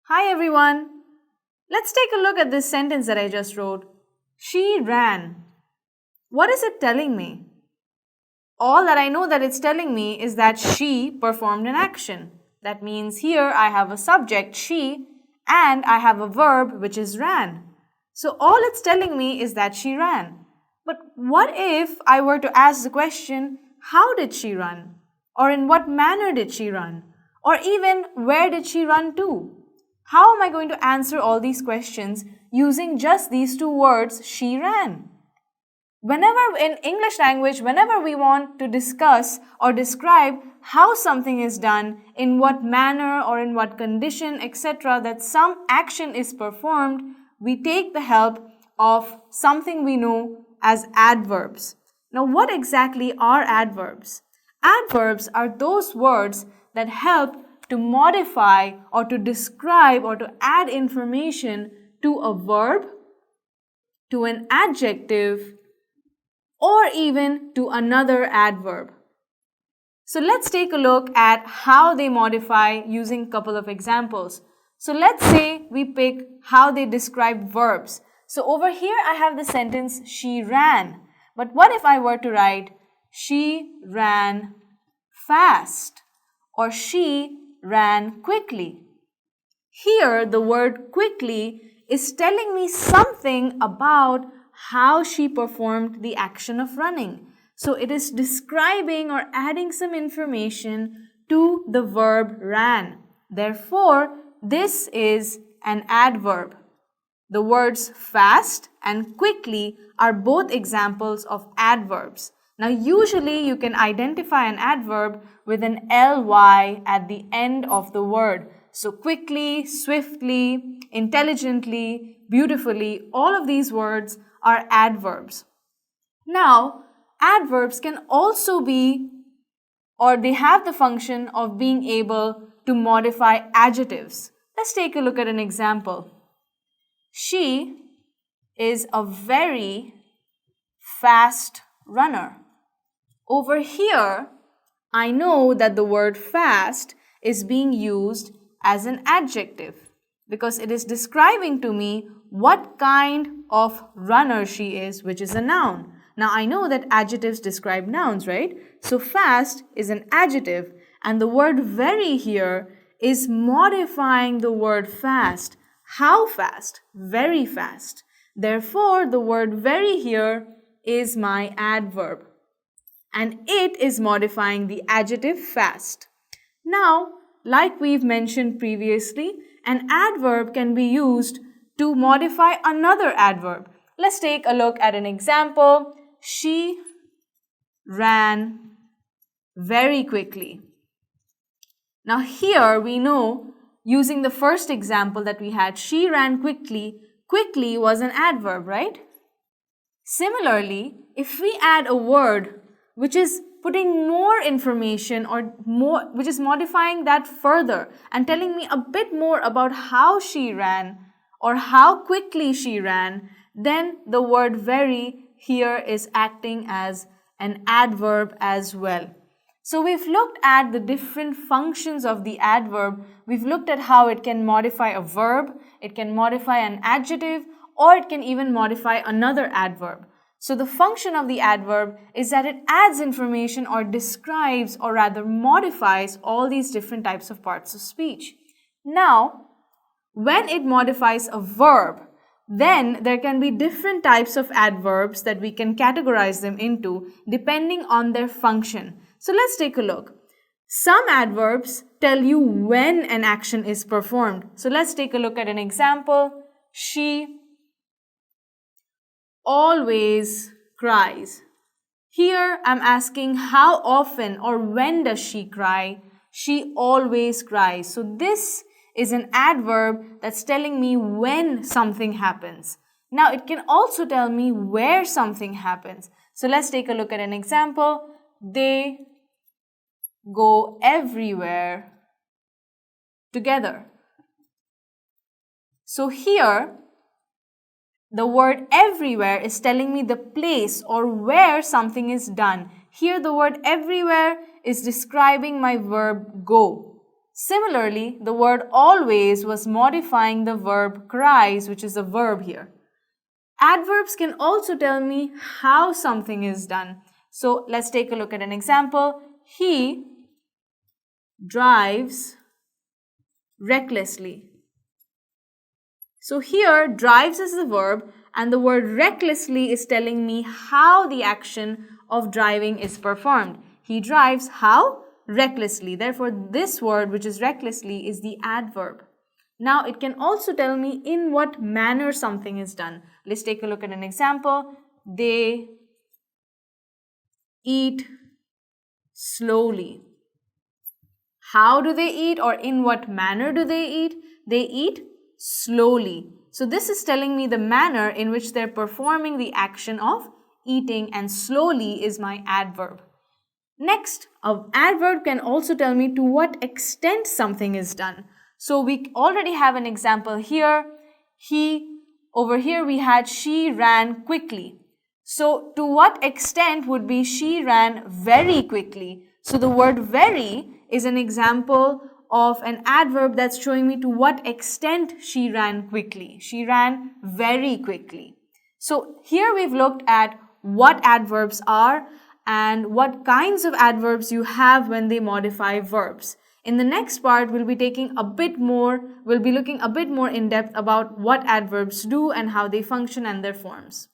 Hi everyone. Let's take a look at this sentence that I just wrote. She ran. What is it telling me? All that I know that it's telling me is that she performed an action. That means here I have a subject, she, and I have a verb, which is ran. So all it's telling me is that she ran. But what if I were to ask the question, how did she run? Or in what manner did she run? Or even where did she run to? How am I going to answer all these questions using just these two words, she ran? Whenever in English language, whenever we want to discuss or describe how something is done, in what manner or in what condition, etc., that some action is performed, we take the help of something we know as adverbs. Now, what exactly are adverbs? Adverbs are those words that help to modify or to describe or to add information to a verb, to an adjective, or even to another adverb. So let's take a look at how they modify using a couple of examples. So let's say we pick how they describe verbs. So over here I have the sentence, she ran. But what if I were to write, she ran fast, or she ran quickly? Here the word quickly is telling me something about how she performed the action of running. So it is describing or adding some information to the verb ran. Therefore, this is an adverb. The words fast and quickly are both examples of adverbs. Now, usually you can identify an adverb with an ly at the end of the word. So quickly, swiftly, intelligently, beautifully, all of these words are adverbs. Now, adverbs can also be, or they have the function of being able to modify adjectives. Let's take a look at an example. She is a very fast runner. Over here, I know that the word fast is being used as an adjective because it is describing to me what kind of runner she is, which is a noun. Now, I know that adjectives describe nouns, right? So, fast is an adjective, and the word very here is modifying the word fast. How fast? Very fast. Therefore, the word very here is my adverb, and it is modifying the adjective fast. Now, like we've mentioned previously, an adverb can be used to modify another adverb. Let's take a look at an example. She ran very quickly. Now here we know, using the first example that we had, she ran quickly. Quickly was an adverb, right? Similarly, if we add a word which is putting more information or more, which is modifying that further and telling me a bit more about how she ran or how quickly she ran, then the word very here is acting as an adverb as well. So we've looked at the different functions of the adverb. We've looked at how it can modify a verb, it can modify an adjective, or it can even modify another adverb. So the function of the adverb is that it adds information or describes or rather modifies all these different types of parts of speech. Now, when it modifies a verb, then there can be different types of adverbs that we can categorize them into depending on their function. So let's take a look. Some adverbs tell you when an action is performed. So let's take a look at an example. She always cries. Here I'm asking how often or when does she cry? She always cries. So this is an adverb that's telling me when something happens. Now it can also tell me where something happens. So let's take a look at an example. They go everywhere together. So here, the word everywhere is telling me the place or where something is done. Here the word everywhere is describing my verb go. Similarly, the word always was modifying the verb cries, which is a verb here. Adverbs can also tell me how something is done. So let's take a look at an example. He drives recklessly. So here, drives is the verb and the word recklessly is telling me how the action of driving is performed. He drives how? Recklessly. Therefore, this word, which is recklessly, is the adverb. Now, it can also tell me in what manner something is done. Let's take a look at an example. They eat slowly. How do they eat, or in what manner do they eat? They eat slowly. So this is telling me the manner in which they're performing the action of eating, and slowly is my adverb. Next, an adverb can also tell me to what extent something is done. So we already have an example here. Over here we had she ran quickly. So to what extent would be she ran very quickly? So the word very is an example of an adverb that's showing me to what extent she ran quickly. She ran very quickly. So here we've looked at what adverbs are and what kinds of adverbs you have when they modify verbs. In the next part, we'll be looking a bit more in depth about what adverbs do and how they function and their forms.